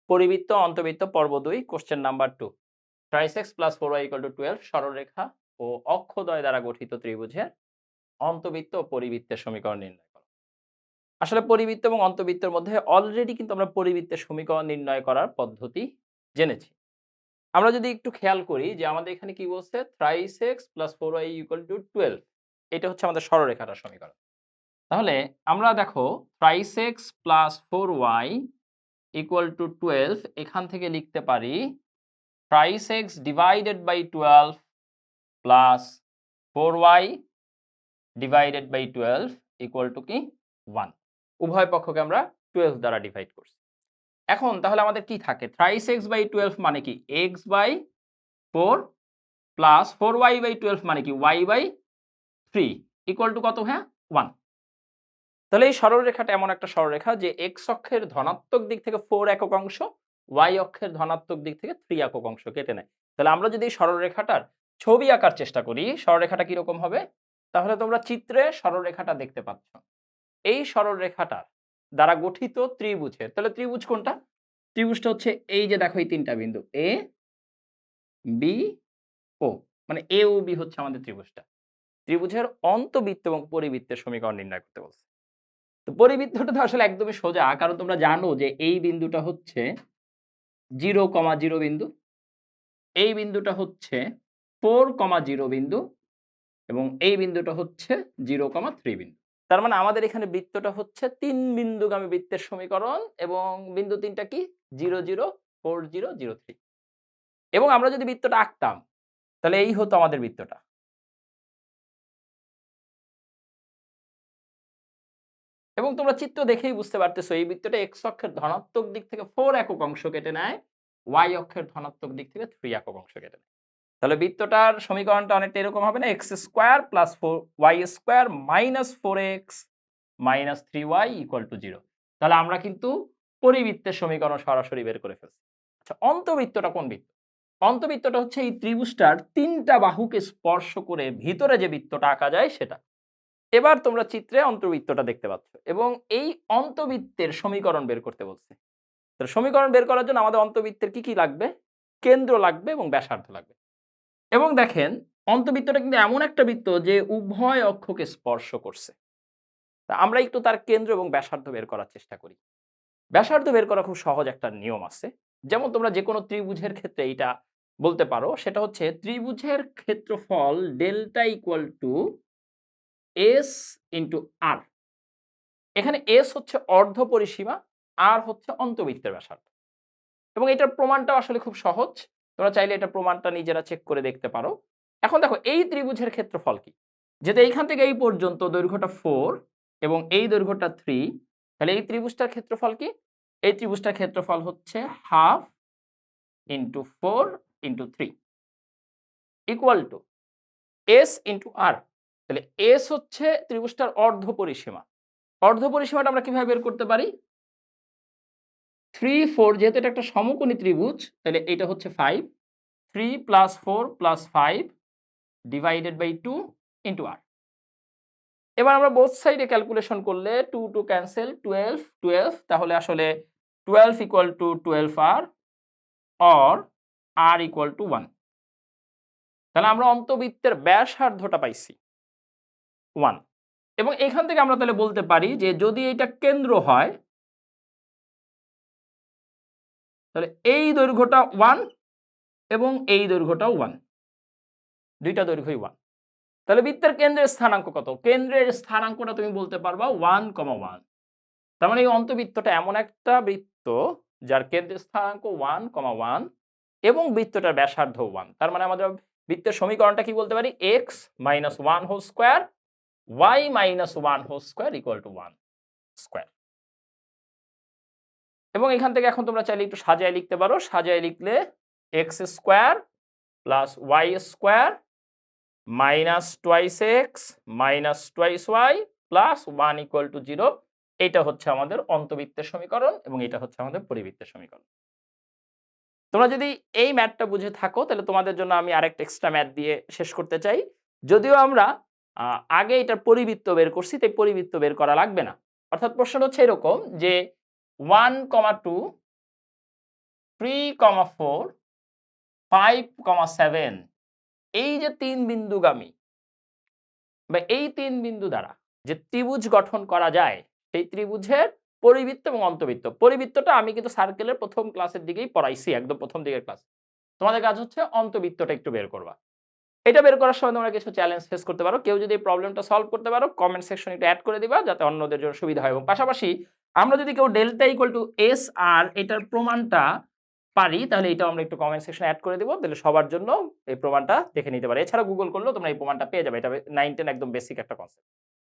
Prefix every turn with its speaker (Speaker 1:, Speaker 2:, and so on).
Speaker 1: পরিবৃত্ত অন্তবৃত্ত পর্ব 2 question number 2 ট্রাইসেক্স plus 4y = 12 সরলরেখা ও অক্ষদ্বয় দ্বারা গঠিত ত্রিভুজের অন্তবৃত্ত ও পরিবৃত্তের সমীকরণ নির্ণয় করো। আসলে পরিবৃত্ত এবং অন্তবৃত্তের মধ্যে অলরেডি কিন্তু আমরা পরিবৃত্তের সমীকরণ নির্ণয় করার পদ্ধতি জেনেছি। আমরা যদি একটু খেয়াল করি যে আমাদের এখানে কি বলছে, ট্রাইসেক্স প্লাস 4y = 12, এটা হচ্ছে আমাদের সরলরেখাটার সমীকরণ। তাহলে আমরা দেখো ট্রাইসেক্স প্লাস 4y = 12 এখান থেকে লিখতে পারি three x divided by 12 plus 4y divided by 12 equal to কি 1। উভয় পক্ষকে আমরা 12 দ্বারা ডিভাইড করছি। এখন তাহলে আমাদের কি থাকে, ট্রাইসেক্স বাই 12 মানে কি x by 4 plus 4y by 12 মানে কি y বাই 3 ইকুয়াল টু কত? হ্যাঁ, 1। তাহলে এই সরলরেখাটা এমন একটা সরলরেখা যে x অক্ষের ধনাত্মক দিক থেকে 4 একক অংশ, y অক্ষের ধনাত্মক দিক থেকে 3 একক অংশ কেটে নেয়। তাহলে আমরা যদি এই সরলরেখাটার ছবি আঁকার চেষ্টা করি, সরলরেখাটা কিরকম হবে? তাহলে তোমরা চিত্রে সরলরেখাটা দেখতে পাচ্ছ। এই সরলরেখাটার দ্বারা গঠিত ত্রিভুজের, তাহলে ত্রিভুজ কোনটা? ত্রিভুজটা হচ্ছে এই যে দেখো এই তিনটা বিন্দু এ বি ও, মানে এ ও বি হচ্ছে আমাদের ত্রিভুজটা। ত্রিভুজের অন্তবৃত্ত এবং পরিবৃত্তের সমীকরণ নির্ণয় করতে বলছে। তো পরিবৃত্তটা তো আসলে একদমই সোজা, কারণ তোমরা জানো যে এই বিন্দুটা হচ্ছে 0,0 বিন্দু, এই বিন্দুটা হচ্ছে 4,0 বিন্দু এবং এই বিন্দুটা হচ্ছে 0,3 বিন্দু। তার মানে আমাদের এখানে বৃত্তটা হচ্ছে 3 বিন্দুগামী বৃত্তের সমীকরণ এবং বিন্দু 3টা কি 0 0 4 0 0 3। এবং আমরা যদি বৃত্তটা আঁকতাম তাহলে এই হতো আমাদের বৃত্তটা। এবং তোমরা চিত্র দেখেই বুঝতে পারতেছো এই বৃত্তটা x অক্ষের ধনাত্মক দিক থেকে 4 একক অংশ কেটে নেয়, y অক্ষের ধনাত্মক দিক থেকে 3 একক অংশ কেটে নেয়। তাহলে বৃত্তটার সমীকরণটা অনেকটা এরকম হবে না, x² plus 4y² minus 4x minus 3y = 0। তাহলে আমরা কিন্তু পরিবৃত্তের সমীকরণ সরাসরি বের করে ফেলছি। আচ্ছা, অন্তবৃত্তটা কোন বৃত্ত? অন্তবৃত্তটা হচ্ছে এই ত্রিভুজটার 3টা বাহুকে স্পর্শ করে ভিতরে যে বৃত্তটা আঁকা যায় সেটা। এবার তোমরা চিত্রে অন্তবৃত্তটা দেখতে পাচ্ছ এবং এই অন্তবৃত্তের সমীকরণ বের করতে বলছে। তাহলে সমীকরণ বের করার জন্য আমাদের অন্তবৃত্তের কি লাগবে? কেন্দ্র লাগবে এবং ব্যাসার্ধ লাগবে। এবং দেখেন অন্তবৃত্তটা কিন্তু এমন একটা বৃত্ত যে উভয় অক্ষকে স্পর্শ করছে। তা আমরা একটু তার কেন্দ্র এবং ব্যাসার্ধ বের করার চেষ্টা করি। ব্যাসার্ধ বের করা খুব সহজ একটা নিয়ম আছে, যেমন তোমরা যে কোনো ত্রিভুজের ক্ষেত্রে এইটা বলতে পারো, সেটা হচ্ছে ত্রিভুজের ক্ষেত্রফল delta equal to S into R. এখানে এস হচ্ছে অর্ধ পরিসীমা, আর হচ্ছে অন্তবৃত্তের ব্যাসার্ধ। এবং এটার প্রমাণটা আসলে খুব সহজ, তোমরা চাইলে এটা প্রমাণটা নিজেরা চেক করে দেখতে পারো। এখন দেখো এই ত্রিভুজের ক্ষেত্রফল কি, যেটা এইখান থেকে এই পর্যন্ত দৈর্ঘ্যটা 4 এবং এই দৈর্ঘ্যটা 3, তাহলে এই ত্রিভুজটার ক্ষেত্রফল কি? এই ত্রিভুজটার ক্ষেত্রফল হচ্ছে half into 4 into 3 equal to S into R. তাহলে এস হচ্ছে ত্রিভুজটার অর্ধ পরিসীমা। অর্ধ পরিসীমাটা আমরা কিভাবে বের করতে পারি? 3 4, যেহেতু এটা একটা সমকোণী ত্রিভুজ তাহলে এটা হচ্ছে 5, 3 plus 4 plus 5 divided by 2 into R. এবার আমরা বোথ সাইডে ক্যালকুলেশন করলে 2 2 ক্যান্সেল, 12 12, তাহলে আসলে 12 equal to 12 r or r equal to 1। তাহলে আমরা অন্তবৃত্তের ব্যাসার্ধটা পাইছি 1। এবং এখান থেকে আমরা তাহলে বলতে পারি যে যদি এটা কেন্দ্র হয় তাহলে এই দৈর্ঘ্যটা 1 এবং এই দৈর্ঘ্যটাও 1, দুইটা দৈর্ঘ্যই 1। তাহলে বৃত্তের কেন্দ্রের স্থানাঙ্ক কত? কেন্দ্রের স্থানাঙ্কটা তুমি বলতে পারবা 1,1। তার মানে এই অন্তবৃত্তটা এমন একটা বৃত্ত যার কেন্দ্রের স্থানাঙ্ক 1,1 এবং বৃত্তটার ব্যাসার্ধ 1। তার মানে আমাদের বৃত্তের সমীকরণটা কি বলতে পারি? x minus 1 whole square y minus 1 whole square equal to 1 square. এবং এখান থেকে এখন তোমরা চাইলে একটু সাজায় লিখতে পারো। সাজায় লিখলে x square plus y square minus twice X minus twice Y plus 1 equal to 0। এটা হচ্ছে আমাদের অন্তবৃত্তের সমীকরণ এবং এটা হচ্ছে আমাদের পরিবৃত্তের সমীকরণ। তোমরা যদি এই ম্যাথটা বুঝে থাকো তাহলে তোমাদের জন্য আমি আরেকটা এক্সট্রা ম্যাথ দিয়ে শেষ করতে চাই। যদিও আমরা আগে এটার পরিবৃত্ত বের করছি, তাই পরিবৃত্ত বের করা লাগবে না। অর্থাৎ প্রশ্নটা হচ্ছে এরকম যে 1,2 3,4 5,7 এই যে 3 বিন্দুগামী বা এই 3 বিন্দু দ্বারা যে ত্রিভুজ গঠন করা যায় সেই ত্রিভুজের পরিবৃত্ত এবং অন্তবৃত্ত। পরিবৃত্তটা আমি কিন্তু সার্কেলের ১ম ক্লাসের দিকেই পড়াইছি, একদম ১ম দিকের ক্লাস। তোমাদের কাজ হচ্ছে অন্তবৃত্তটা একটু বের করবা। এটা বের করার সময় তোমরা কিছু চ্যালেঞ্জ ফেস করতে পারো। কেউ যদি এই প্রবলেমটা সলভ করতে পারো কমেন্ট সেকশনে একটু এড করে দিবা যাতে অন্যদের জন্য সুবিধা হয় এবং পাশাপাশি আমরা যদি কেউ ডেল্টা ইকুয়াল টু এস আর এটার প্রমাণটা পারি তাহলে এটাও আমরা একটু কমেন্ট সেকশনে এড করে দিব। তাহলে সবার জন্য এই প্রমাণটা দেখে নিতে পারে। এছাড়া গুগল করলেও তোমরা এই প্রমাণটা পেয়ে যাবে। এটা 9-10 একদম বেসিক একটা কনসেপ্ট।